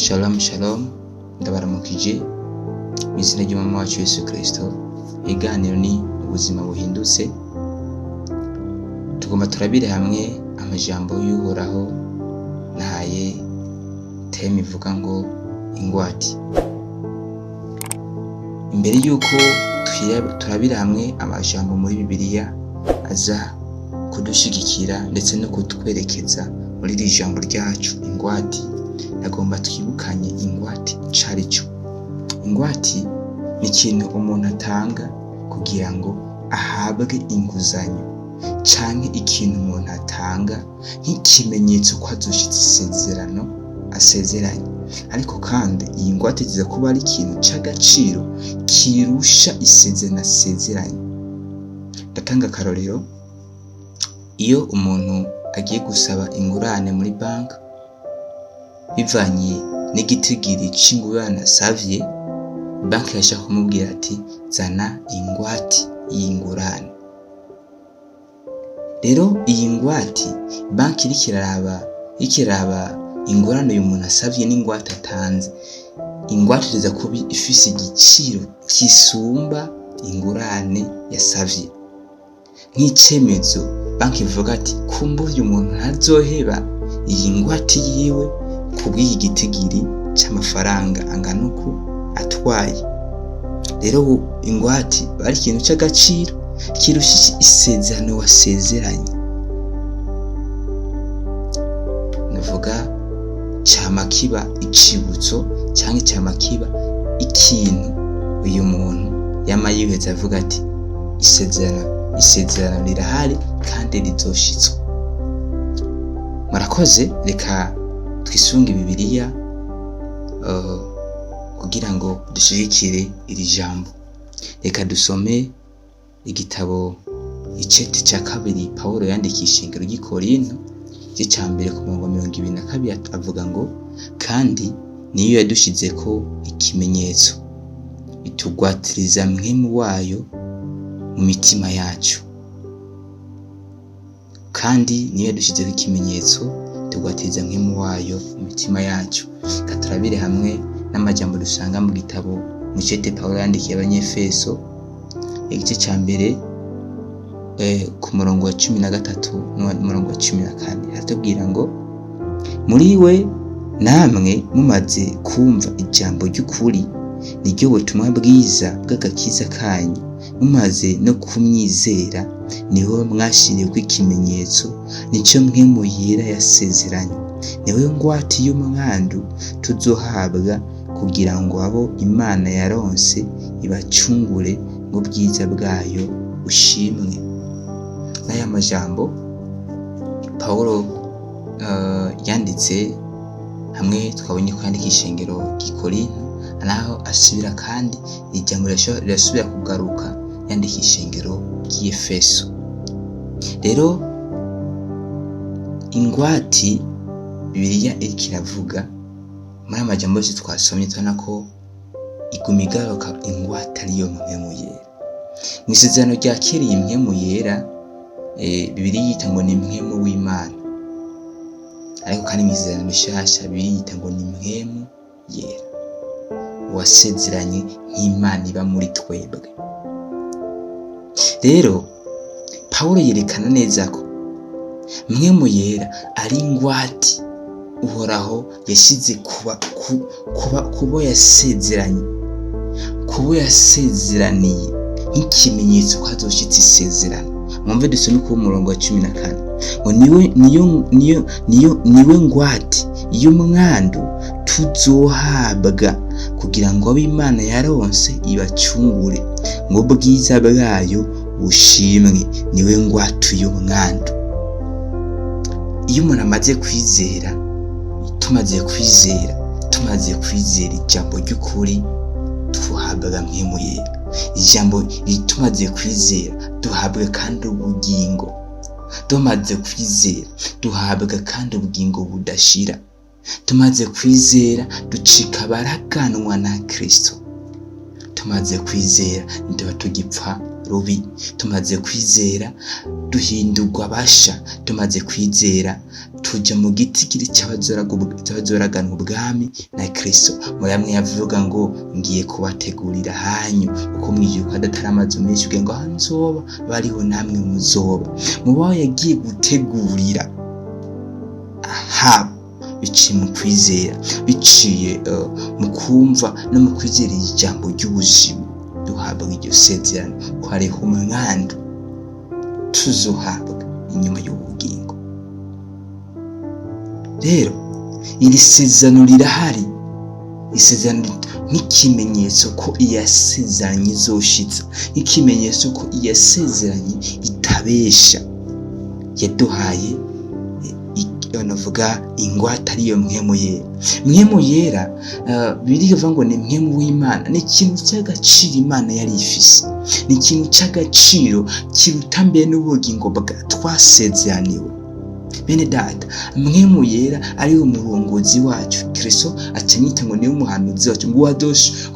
Shalom shalom, ndabaramukije mu izina ry'umwami wacu Yesu Kristo. Iganiro ni ubuzima buhindutse. Tugomba turabire hamwe amajambo y'Uhoraho nahaye teme ivuga ngo ingwate. Imbere y'uko turabira hamwe amajambo muri Bibiliya aza kudushigikira ndetse no kutwerekeza muri iri jambo ryacu ingwate, nagomba twibukanye ingwate icarico. Ingwate ni ikintu umuntu atanga kugira ngo ahabwe inguzanyo, canke ikintu umuntu atanga nk'ikimenyetso ko azoshitsa isezerano asezeranye. Ariko kandi iyi ngwate iza kuba ari ikintu c'agaciro kirusha isezerano asezeranye. Ndatanga akarorero, iyo umuntu agiye gusaba ingurane muri banki bivanye n'igitigiri c'ingurane asavye, banki yashaka kumubwira ati zana ingwate y'ingurane. Rero iyi ngwate banki ikiraba ingurane uyu muntu asavye n'ingwate atanze, ingwate iza kuba ifise igiciro kisumba ingurane yasavye. Nk'icemezo banki ivuga ati kumbura uyu muntu ntazoheba iyi ngwate yiwe kubw'iyi gitigiri c'amafaranga angana uku atwaye. Rero ingwate ari ikintu c'agaciro kirusha isezerano wasezeranye. Navuga cama kiba icibutso canke cama kiba ikintu uyu muntu yama yiheza avuga ati isezerano rirahari kandi rizoshitswa. Murakoze, reka twisunge Bibiliya kugira ngo dushigikire iri jambo. Reka dusome igitabo icete ca kabiri Pawulo yandikisha ingero ry'Ikorinto ca mbere ku murongo 22 avuga ngo, kandi niyo yadushizeko ikimenyetso itugwatiriza mwemu wayo mu mitima yacu. Kandi niyo yadushizeko ikimenyetso tugwatiriza mwemu wayo mu mitima yacu. Katurabire hamwe n'amajambo dusanga mu gitabo mu cete Pawulo yandikiye Abanyefeso igice ca mbere ku murongo wa 13 n'umurongo wa 14 haratubwira ngo, muri we namwe mumaze kumva ijambo ry'ukuri niryo butumwa bwiza bw'agakiza kanyu, mumaze no kumyizera niho mwashiriweko ikimenyetso, nico mwemu yera yasezeranye. Niwe ngwate y'umwandu tuzohabwa kugira ngo abo Imana yaronse ibacungure mu bwiza bwayo ushimwe. N'aya majambo Pawulo yanditse hamwe twabonye ko yandikisha ingero ry'Ikorinto, naho asubira kandi ijambo rirasubira kugaruka yandikisha ingero ry'Efeso. Rero ingwate Bibiliya iriko iravuga muri amajambo yose twasomye, tubona ko iguma igaruka ingwate ariyo mpwemu yera. Mu isezerano rya kera iyi mpwemu yera Bibiliya yita ngo ni mpwemu w'Imana, ariko kandi mu isezerano rishasha Bibiliya yita ngo ni mpwemu yera wasezeranye nk'Imana iba muri twebwe. Rero Pawulo yerekana neza ko mpwemu yera ari ingwate Uhoraho yashize kubo yasezeraniye nk'ikimenyetso ko azoshitsa isezerano. Mwumve dusome ku murongo wa 14 ngo niwe ngwate y'umwandu tuzohabwa kugira ngo abo Imana yaronse ibacungure ngo bwiza bwayo bushimwe. Niwe ngwate y'umwandu. Iyo umuntu amaze kwizera, tumaze kwizera ijambo ry'ukuri, tuhabwa mpwemu yera. Ijambo tumaze kwizera duhabwa kandi ubugingo. Tumaze kwizera duhabwa kandi ubugingo budashira. Tumaze kwizera ducika baraganwa na Kristo. Tumaze kwizera ntiba tugipfa rubi. Tumaze kwizera duhindurwa basha, tumaze kwizera tuja mu gitigiri cy'abazoraganwa ubwami na Kristo. Muyamwe yavuga ngo ngiye kubategurira hanyu, uko mwijuru hadatari amazu menshi kugira ngo aho nzoba bariho namwe muzoba. Mubaho yagiye gutegurira ahabo biciye mu kwizera, biciye mu kumva no mu kwizera ijambo ry'ubuzima. Duhabwa iryo sezerano ko hariho umwandu tuzohabwa inyuma y'ubugingo. Rero iri sezerano rirahari, isezerano nk'ikimenyetso ko iyasezeranye izoshitsa, nk'ikimenyetso ko iyasezeranye itabesha. Yaduhaye navuga ingwate ariyo mpwemu yera. Mpwemu yera birivuga ngo ni mpwemu w'Imana, ni ikintu cy'agaciro Imana yari ifise, ni ikintu cy'agaciro kiruta mbere n'ubugingo bwa twasezeraniwe. Bene data, mpwemu yera ari umurongozi wacu. Kristo acanyita ngo niwe muhanuzi wacu, ngo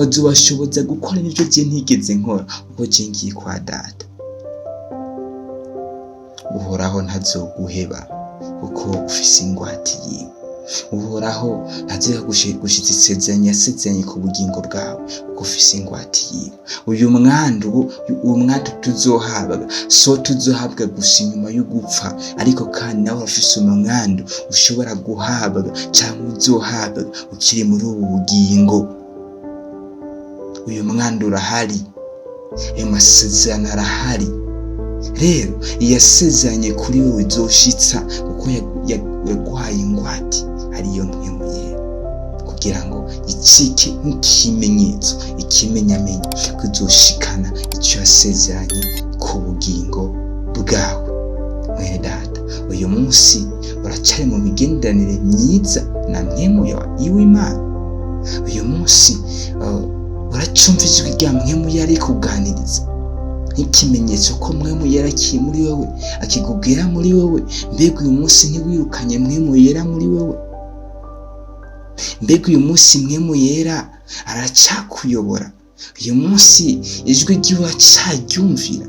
azobashoboza gukora n'ibyo je ntigeze nkora ubwo je ngiye kwa data. Uhoraho ntazoguheba kuko ufise ingwate yiwe. Uhoraho ntazoha gushitsa isezerano yasezeranye ku bugingo bwawe kuko ufise ingwate yiwe. Uyu mwandu tuzohabwa, so tuzohabwa gusa inyuma yo gupfa, ariko kandi nawe ufise umwandu ushobora guhabwa cyangwa uzohabwa ukiri muri ubu bugingo. Uyu mwandu urahari, ayo masezerano arahari. Rero iyasezeranye kuri wowe izoshitsa kuko yaguhaye ingwate ariyo mpwemu yera, kugira ngo icike nk'ikimenyetso, ikimenyamenya ko izoshikana icyo yasezeranye ku bugingo bwawe. Mwene data, uyu munsi uracyari mu migenderanire myiza na mpwemu y'Imana. Uyu munsi uracumva ijwi rya mpwemu yari kuganiriza, nk'ikimenyetso ko mpwemu yera kiri muri wowe, akikubwira muri wowe. Mbega uyu munsi ntiwirukanye mpwemu yera muri wowe? Mbega uyu munsi mpwemu yera aracyakuyobora? Uyu munsi ijwi ryiwe acyaryumvira?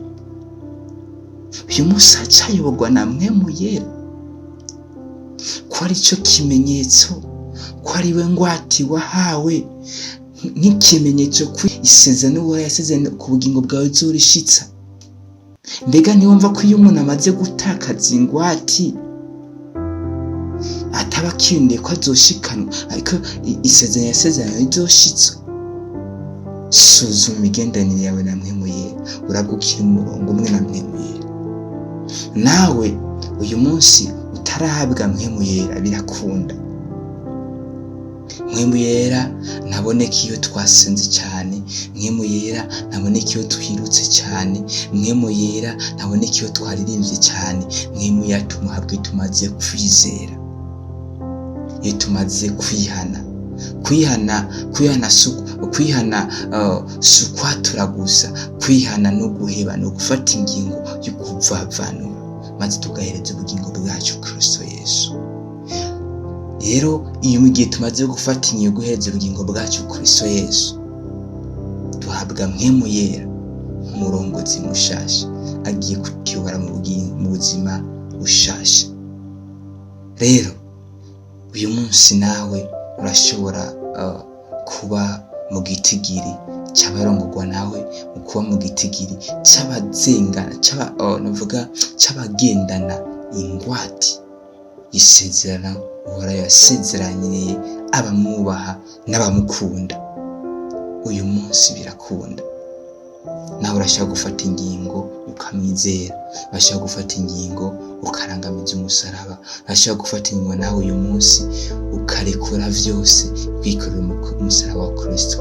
Uyu munsi acyayoborwa na mpwemu yera? Ko ari cyo kimenyetso, ko ari we ngwate wahawe, nk'ikimenyetso ko isezerano Uhoraho yasezeranye ku bugingo bwawe izorishitsa. Mbega ntiwumva ko iyo umuntu amaze gutakaza ingwate ataba akiriye ko azoshikanwa, ariko isezerano yasezeranye izoshitswa? Suzuma imigenderanire yawe na mpwemu yera, uragukira umurongo umwe na mpwemu yera. Nawe uyu munsi utarahabwa mpwemu yera, birakunda. Mpwemu yera ntaboneka iyo twasenze cyane, mpwemu yera ntaboneka iyo twirutse cyane, mpwemu yera ntaboneka iyo twaririmbye cyane. Mpwemu yera tumuhabwe tumaze kwizera, iyo tumaze kwihana si ukwatura gusa. Kwihana no guheba, no gufata ingingo yo kuvavanura maze tugahereza ubugingo bwacu Kristo Yesu. Rero iyo mu gihe tumaze gufata ingingo yo guhereza ubugingo bwacu Kristo Yesu, duhabwa mpwemu yera umurongozi mushasha, agiye kutuyobora mu buzima bushasha. Rero uyu munsi nawe urashobora kuba mu gitigiri cy'abarongorwa nawe, mu kuba mu gitigiri cy'abazengana, cy'abagendana ingwate y'isezerano Uhoraho yasezeranye abamwubaha n'abamukunda. Uyu munsi birakunda. Nawe urashaka gufata ingingo ukamwizera, urashaka gufata ingingo ukarangamiza umusaraba, urashaka gufata ingingo nawe uyu munsi ukarekura byose, kwikorera umusaraba wa Kristo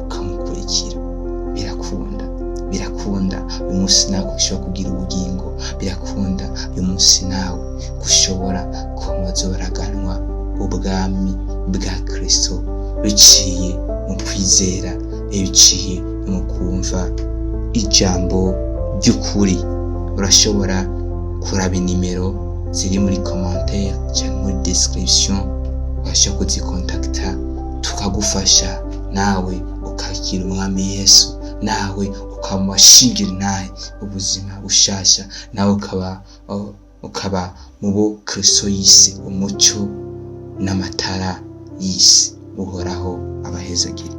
ukamukurikira. Birakunda uyu munsi nawe ushobora kugira ubugingo. Birakunda uyu munsi nawe ushobora kuba wazobaraganwa ubwami bwa Kristo, biciye mu kwizera, biciye mu kumva ijambo ry'ukuri. Urashobora kuraba inimero ziri muri commentaire cyangwa muri description, urashobora kuzikontakta tukagufasha nawe ukakira umwami Yesu, nawe ukaba mu bashingira intahe ubuzima bushasha, nawe ukaba mu bo Kristo yise umuco n'amatara y'isi. Uhoraho abahezagire.